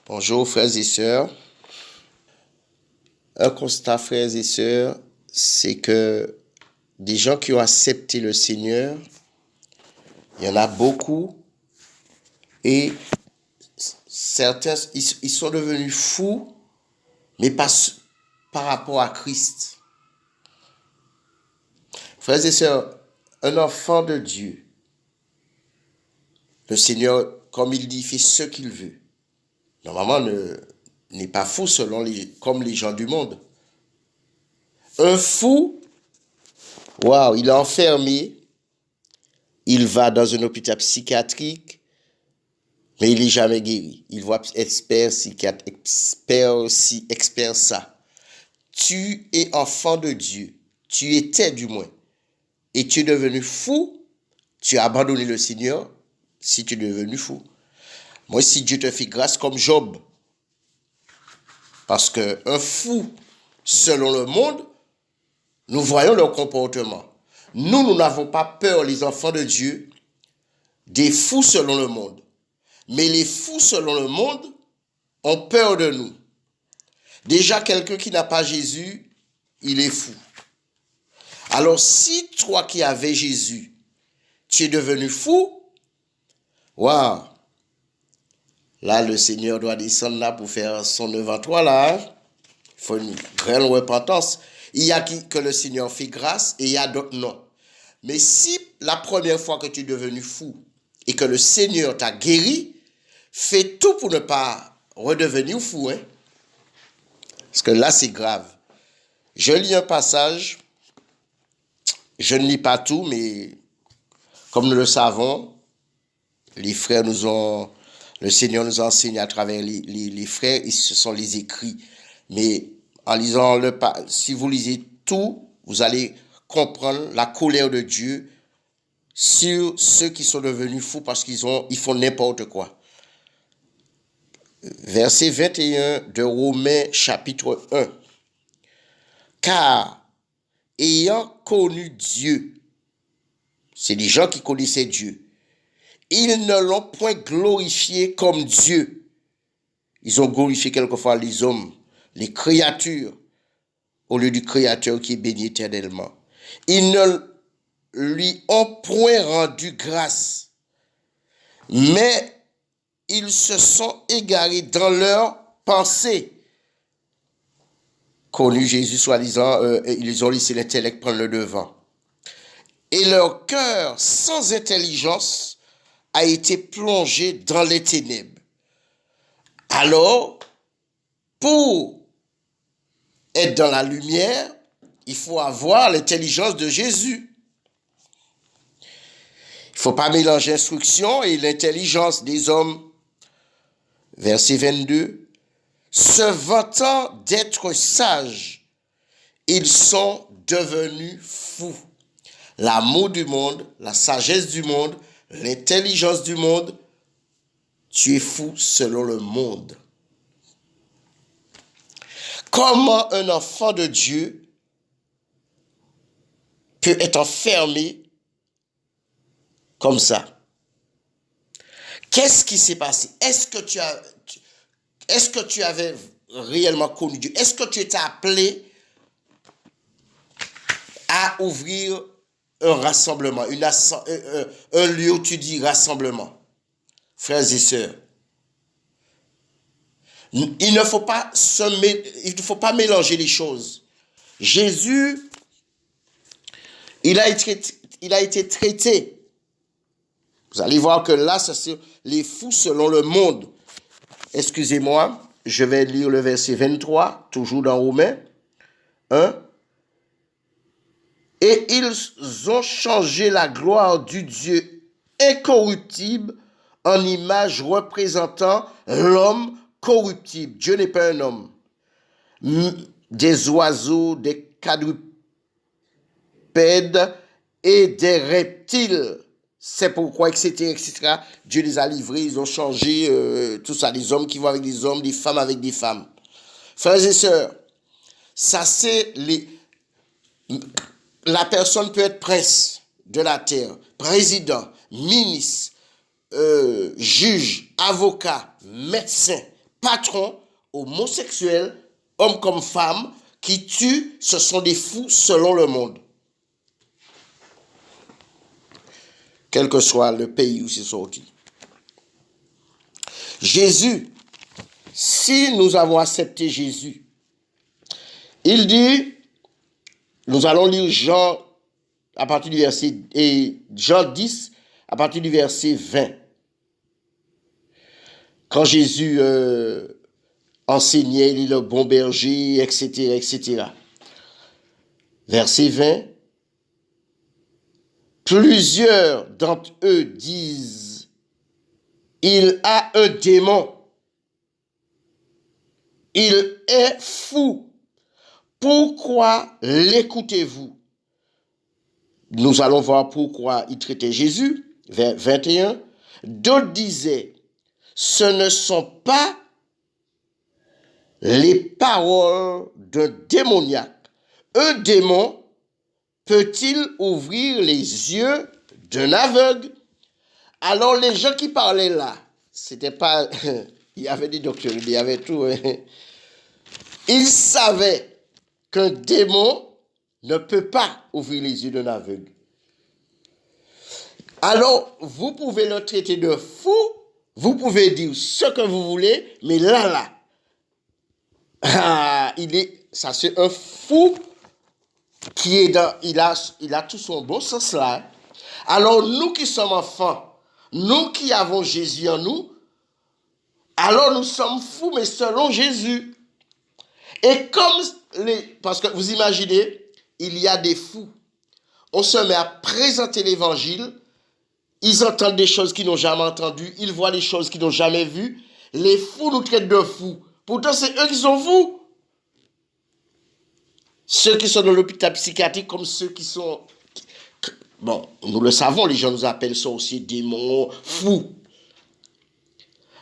Bonjour frères et sœurs. Un constat frères et sœurs, c'est que des gens qui ont accepté le Seigneur, il y en a beaucoup et certains, ils sont devenus fous, mais pas par rapport à Christ. Frères et sœurs, un enfant de Dieu, le Seigneur, comme il dit, fait ce qu'il veut. Normalement, n'est pas fou comme les gens du monde. Un fou, waouh, il est enfermé, il va dans un hôpital psychiatrique, mais il n'est jamais guéri. Il voit expert, psychiatre, expert ça. Tu es enfant de Dieu, tu étais du moins, et tu es devenu fou, tu as abandonné le Seigneur si tu es devenu fou. Moi, si Dieu te fait grâce comme Job, parce qu'un fou, selon le monde, nous voyons leur comportement. Nous n'avons pas peur, les enfants de Dieu, des fous selon le monde. Mais les fous selon le monde ont peur de nous. Déjà, quelqu'un qui n'a pas Jésus, il est fou. Alors, si toi qui avais Jésus, tu es devenu fou, waouh! Là, le Seigneur doit descendre là pour faire son œuvre en toi, là. Il faut une grande repentance. Il y a que le Seigneur fait grâce et il y a d'autres non. Mais si la première fois que tu es devenu fou et que le Seigneur t'a guéri, fais tout pour ne pas redevenir fou. Hein? Parce que là, c'est grave. Je lis un passage. Je ne lis pas tout, mais comme nous le savons, les frères le Seigneur nous a enseigné à travers les frères, ce sont les écrits. Mais en lisant si vous lisez tout, vous allez comprendre la colère de Dieu sur ceux qui sont devenus fous parce qu'ils font n'importe quoi. Verset 21 de Romains chapitre 1. Car, ayant connu Dieu, c'est des gens qui connaissaient Dieu, ils ne l'ont point glorifié comme Dieu. Ils ont glorifié quelquefois les hommes, les créatures, au lieu du Créateur qui est béni éternellement. Ils ne lui ont point rendu grâce, mais ils se sont égarés dans leur pensée. Connu Jésus, soi-disant, ils ont laissé l'intellect prendre le devant. Et leur cœur, sans intelligence, a été plongé dans les ténèbres. Alors, pour être dans la lumière, il faut avoir l'intelligence de Jésus. Il ne faut pas mélanger l'instruction et l'intelligence des hommes. Verset 22. Se vantant d'être sages, ils sont devenus fous. L'amour du monde, la sagesse du monde, l'intelligence du monde, tu es fou selon le monde. Comment un enfant de Dieu peut être enfermé comme ça? Qu'est-ce qui s'est passé? Est-ce que tu avais réellement connu Dieu? Est-ce que tu étais appelé à ouvrir un rassemblement, un lieu où tu dis rassemblement? Frères et sœurs, il ne faut pas mélanger les choses. Jésus, il a été traité. Vous allez voir que là, c'est les fous selon le monde. Excusez-moi, je vais lire le verset 23, toujours dans Romains 1. Et ils ont changé la gloire du Dieu incorruptible en image représentant l'homme corruptible. Dieu n'est pas un homme. Des oiseaux, des quadrupèdes et des reptiles. C'est pourquoi, etc. Dieu les a livrés, ils ont changé tout ça. Des hommes qui vont avec des hommes, des femmes avec des femmes. Frères et sœurs, ça c'est la personne peut être prince de la terre, président, ministre, juge, avocat, médecin, patrons, homosexuels, hommes comme femmes, qui tuent, ce sont des fous selon le monde. Quel que soit le pays où c'est sorti. Jésus, si nous avons accepté Jésus, il dit, nous allons lire Jean à partir du verset, et Jean 10 à partir du verset 20. Quand Jésus enseignait, il est le bon berger, etc., etc. Verset 20. Plusieurs d'entre eux disent, il a un démon. Il est fou. Pourquoi l'écoutez-vous? Nous allons voir pourquoi il traitait Jésus. 21. D'autres disaient, ce ne sont pas les paroles d'un démoniaque. Un démon peut-il ouvrir les yeux d'un aveugle? Alors les gens qui parlaient là, c'était pas, il y avait des docteurs, il y avait tout. Ils savaient qu'un démon ne peut pas ouvrir les yeux d'un aveugle. Alors, vous pouvez le traiter de fou, vous pouvez dire ce que vous voulez, mais là, ça c'est un fou qui est il a tout son bon sens là. Alors, nous qui sommes enfants, nous qui avons Jésus en nous, alors nous sommes fous, mais selon Jésus. Et parce que vous imaginez, il y a des fous. On se met à présenter l'évangile. Ils entendent des choses qu'ils n'ont jamais entendues. Ils voient des choses qu'ils n'ont jamais vues. Les fous nous traitent de fous. Pourtant, c'est eux qui sont fous. Ceux qui sont dans l'hôpital psychiatrique comme ceux qui sont... Bon, nous le savons, les gens nous appellent sorciers, démons, fous.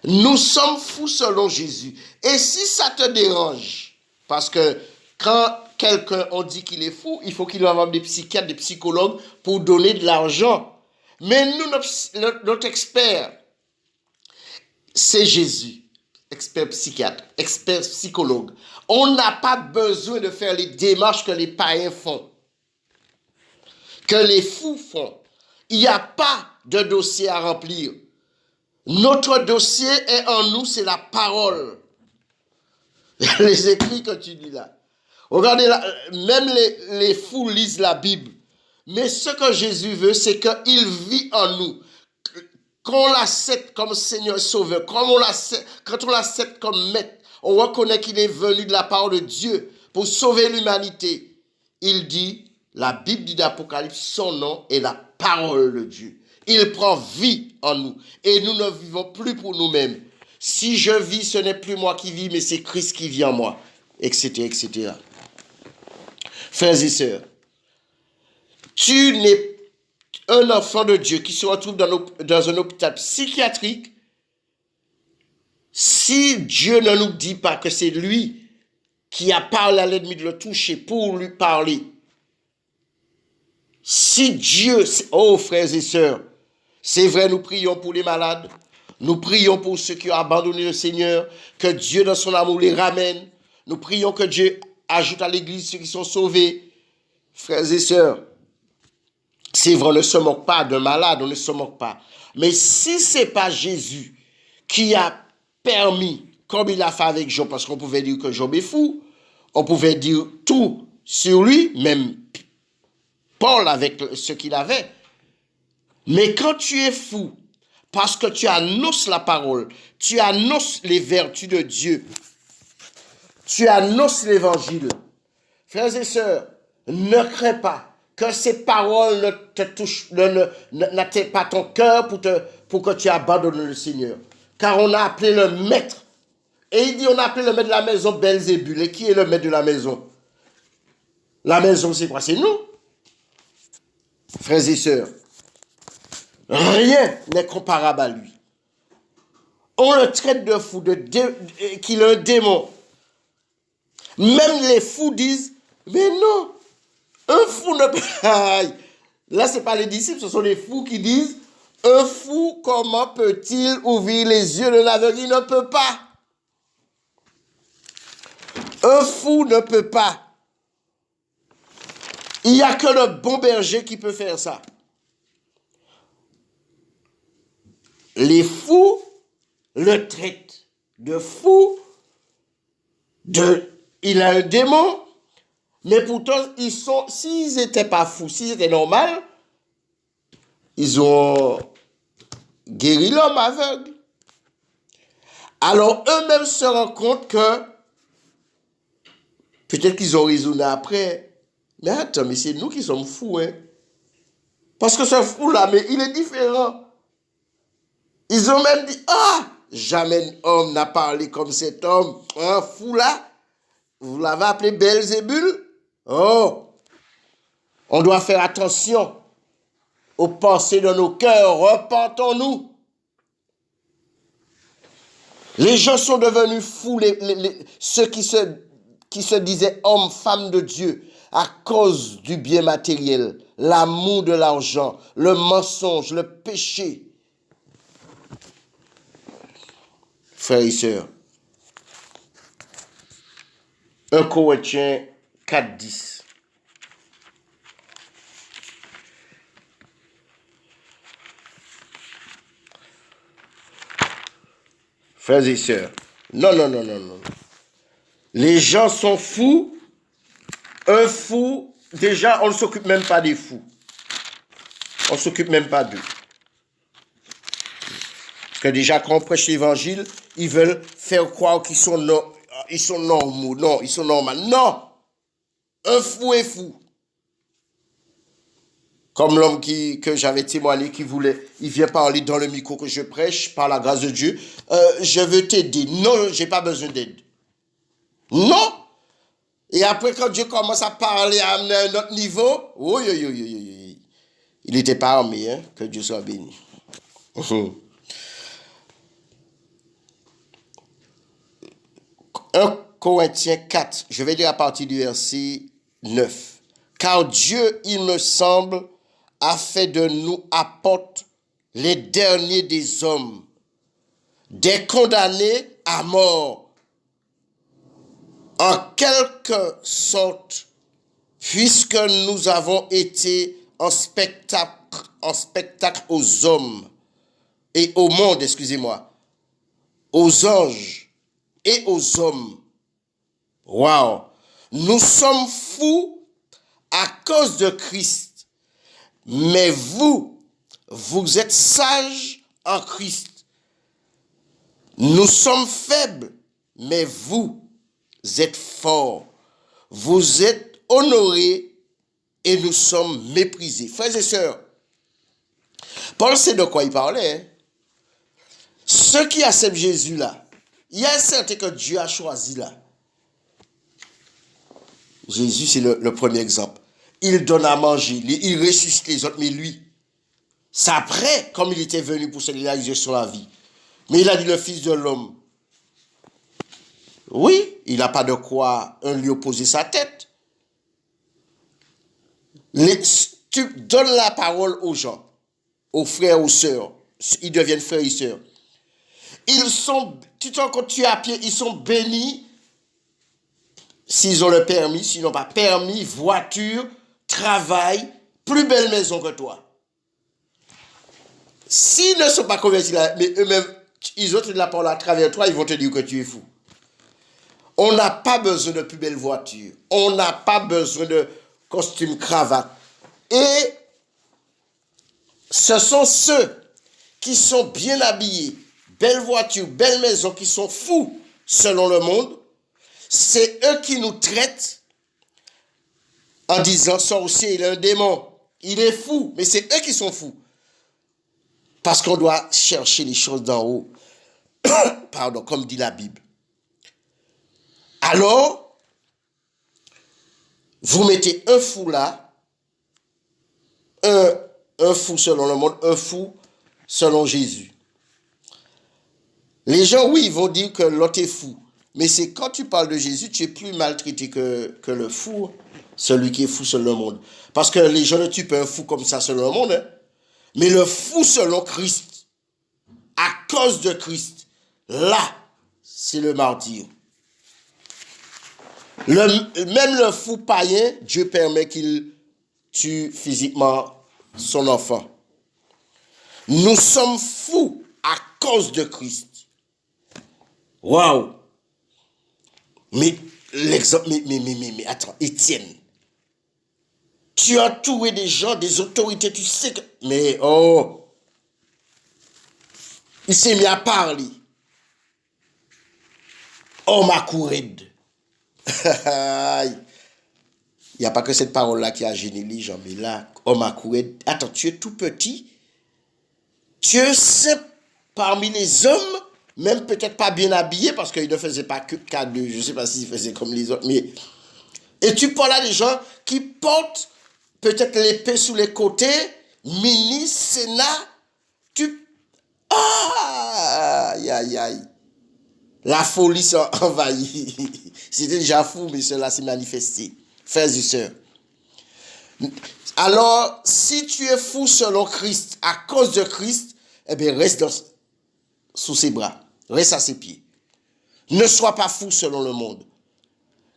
Nous sommes fous selon Jésus. Et si ça te dérange, parce que quand quelqu'un, on dit qu'il est fou, il faut qu'il ait des psychiatres, des psychologues pour donner de l'argent. Mais nous, notre expert, c'est Jésus. Expert psychiatre, expert psychologue. On n'a pas besoin de faire les démarches que les païens font, que les fous font. Il n'y a pas de dossier à remplir. Notre dossier est en nous, c'est la parole. Les écrits que tu dis là. Regardez là, même les fous lisent la Bible. Mais ce que Jésus veut, c'est qu'il vit en nous. Qu'on l'accepte comme Seigneur Sauveur, quand on l'accepte comme Maître, on reconnaît qu'il est venu de la part de Dieu pour sauver l'humanité. Il dit, la Bible dit d'Apocalypse, son nom est la parole de Dieu. Il prend vie en nous et nous ne vivons plus pour nous-mêmes. Si je vis, ce n'est plus moi qui vis, mais c'est Christ qui vit en moi, etc., etc. Frères et sœurs, tu n'es un enfant de Dieu qui se retrouve dans un hôpital psychiatrique. Si Dieu ne nous dit pas que c'est lui qui a parlé à l'ennemi de le toucher pour lui parler, si Dieu, oh frères et sœurs, c'est vrai, nous prions pour les malades, nous prions pour ceux qui ont abandonné le Seigneur, que Dieu dans son amour les ramène, nous prions que Dieu ajoute à l'église ceux qui sont sauvés. Frères et sœurs, c'est vrai, on ne se moque pas d'un malade, on ne se moque pas. Mais si ce n'est pas Jésus qui a permis, comme il a fait avec Job, parce qu'on pouvait dire que Job est fou, on pouvait dire tout sur lui, même Paul avec ce qu'il avait. Mais quand tu es fou, parce que tu annonces la parole, tu annonces les vertus de Dieu, tu annonces l'évangile, frères et sœurs, ne crains pas que ces paroles ne te touchent, n'atteignent pas ton cœur pour que tu abandonnes le Seigneur. Car on a appelé le maître. Et il dit, on a appelé le maître de la maison Belzébul. Et qui est le maître de la maison? La maison, c'est quoi? C'est nous. Frères et sœurs, rien n'est comparable à lui. On le traite de fou, qu'il est un démon. Même les fous disent, mais non, un fou ne peut pas. Là, ce n'est pas les disciples, ce sont les fous qui disent, un fou, comment peut-il ouvrir les yeux de l'aveugle? Il ne peut pas. Un fou ne peut pas. Il n'y a que le bon berger qui peut faire ça. Les fous le traitent de fou, il a un démon, mais pourtant, s'ils n'étaient pas fous, s'ils étaient normaux, ils ont guéri l'homme aveugle. Alors, eux-mêmes se rendent compte que peut-être qu'ils ont raisonné après. Mais attends, mais c'est nous qui sommes fous, hein. Parce que ce fou-là, mais il est différent. Ils ont même dit, jamais un homme n'a parlé comme cet homme. Un fou-là, vous l'avez appelé Belzébul? Oh, on doit faire attention aux pensées de nos cœurs. Repentons-nous. Les gens sont devenus fous, ceux qui se disaient hommes, femmes de Dieu, à cause du bien matériel, l'amour de l'argent, le mensonge, le péché. Frères et sœurs, 1 Corinthiens 4:10. Frères et sœurs, non. Les gens sont fous. Un fou, déjà, on ne s'occupe même pas des fous. On ne s'occupe même pas d'eux. Parce que déjà, quand on prêche l'évangile, ils veulent faire croire qu'ils sont, ils sont normaux. Non, ils sont normaux. Non! Un fou est fou. Comme l'homme que j'avais témoigné, il vient parler dans le micro que je prêche, par la grâce de Dieu. Je veux t'aider. Non, je n'ai pas besoin d'aide. Non! Et après, quand Dieu commence à parler à un autre niveau, il n'était pas armé, hein, que Dieu soit béni. 1 Corinthiens 4, je vais lire à partir du verset 9. Car Dieu, il me semble, a fait de nous apôtres les derniers des hommes, des condamnés à mort, en quelque sorte, puisque nous avons été en spectacle aux hommes et au monde, aux anges et aux hommes. Waouh! Nous sommes fous à cause de Christ, mais vous êtes sages en Christ. Nous sommes faibles, mais vous êtes forts. Vous êtes honorés et nous sommes méprisés. Frères et sœurs, Paul sait de quoi il parlait. Hein? Ceux qui acceptent Jésus là, il y a un certain que Dieu a choisi là. Jésus, c'est le premier exemple. Il donne à manger, il ressuscite les autres, mais lui, c'est après, comme il était venu pour se réaliser sur la vie. Mais il a dit le Fils de l'homme. Oui, il n'a pas de quoi lui opposer sa tête. Tu donnes la parole aux gens, aux frères, aux sœurs. Ils deviennent frères et sœurs. Ils sont, quand tu es à pied, ils sont bénis s'ils ont le permis, s'ils n'ont pas permis, voiture, travail, plus belle maison que toi. S'ils ne sont pas convertis là, mais eux-mêmes, ils ont de la parole à travers toi, ils vont te dire que tu es fou. On n'a pas besoin de plus belle voiture. On n'a pas besoin de costume, cravate. Et ce sont ceux qui sont bien habillés, belle voiture, belle maison, qui sont fous selon le monde. C'est eux qui nous traitent en disant sorcier, il est un démon, il est fou. Mais c'est eux qui sont fous. Parce qu'on doit chercher les choses d'en haut. Pardon, comme dit la Bible. Alors, vous mettez un fou là, un fou selon le monde, un fou selon Jésus. Les gens, oui, ils vont dire que l'autre est fou. Mais c'est quand tu parles de Jésus, tu es plus maltraité que le fou, celui qui est fou selon le monde. Parce que les gens ne tuent pas un fou comme ça selon le monde, hein. Mais le fou selon Christ, à cause de Christ, là, c'est le martyr. Même le fou païen, Dieu permet qu'il tue physiquement son enfant. Nous sommes fous à cause de Christ. Waouh! Mais l'exemple, mais attends, Étienne, tu as entouré des gens, des autorités, tu sais que. Mais oh! Il s'est mis à parler. Oh ma couride! Il n'y a pas que cette parole-là qui a gêné les gens, mais là, oh ma couride. Attends, tu es tout petit. Tu es simple parmi les hommes, même peut-être pas bien habillé, parce qu'il ne faisait pas que K2, je ne sais pas s'il faisait comme les autres, mais. Et tu parles à des gens qui portent peut-être l'épée sous les côtés, ministre, sénat, tu. Ah! Aïe, aïe, aïe. La folie s'envahit. C'était déjà fou, mais cela s'est manifesté. Frères et sœurs. Alors, si tu es fou selon Christ, à cause de Christ, eh bien, reste sous ses bras. Reste à ses pieds. Ne sois pas fou selon le monde.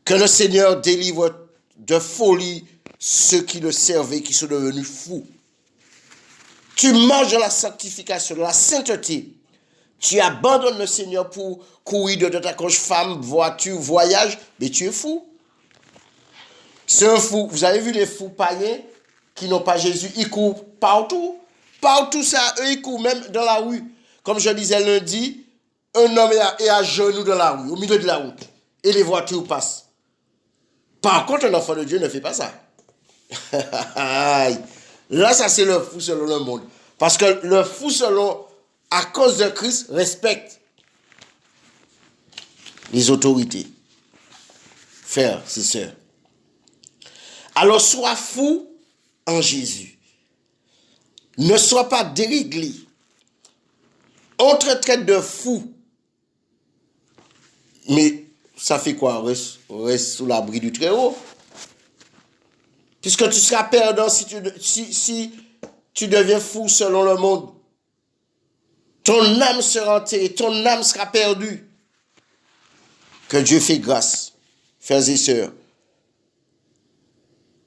Que le Seigneur délivre de folie ceux qui le servaient, qui sont devenus fous. Tu marches dans la sanctification, dans la sainteté. Tu abandonnes le Seigneur pour courir de ta coche femme, voiture, voyage, mais tu es fou. C'est un fou. Vous avez vu les fous païens qui n'ont pas Jésus, ils courent partout. Partout, ça, eux, ils courent même dans la rue. Comme je disais lundi, un homme est à genoux dans la rue, au milieu de la route, et les voitures passent. Par contre, un enfant de Dieu ne fait pas ça. Là, ça, c'est le fou selon le monde. Parce que le fou selon, à cause de Christ, respecte les autorités. Frères et sœurs. Alors, sois fou en Jésus. Ne sois pas déréglé. On te traite de fou. Mais ça fait quoi? Reste sous l'abri du Très-Haut. Puisque tu seras perdant si tu deviens fou selon le monde. Ton âme sera enterrée, ton âme sera perdue. Que Dieu fait grâce, frères et sœurs.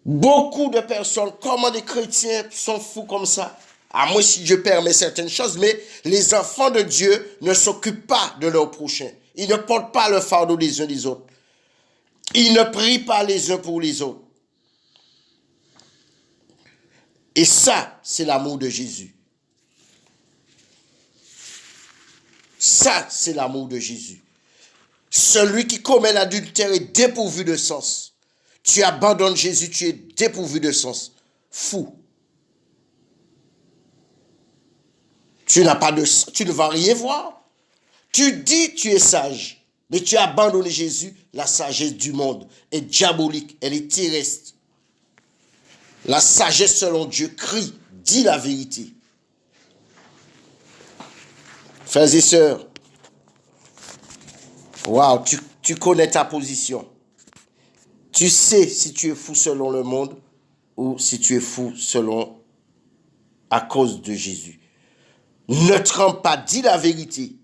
Beaucoup de personnes, comment des chrétiens sont fous comme ça? À moi, si Dieu permet certaines choses, mais les enfants de Dieu ne s'occupent pas de leur prochain. Ils ne portent pas le fardeau des uns des autres. Ils ne prient pas les uns pour les autres. Et ça, c'est l'amour de Jésus. Ça, c'est l'amour de Jésus. Celui qui commet l'adultère est dépourvu de sens. Tu abandonnes Jésus, tu es dépourvu de sens. Fou. Tu ne vas rien voir. Tu dis tu es sage, mais tu as abandonné Jésus. La sagesse du monde est diabolique, elle est terrestre. La sagesse selon Dieu crie, dit la vérité. Frères et sœurs, waouh, tu connais ta position. Tu sais si tu es fou selon le monde ou si tu es fou selon à cause de Jésus. Ne trempe pas, dis la vérité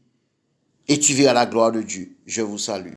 et tu verras la gloire de Dieu. Je vous salue.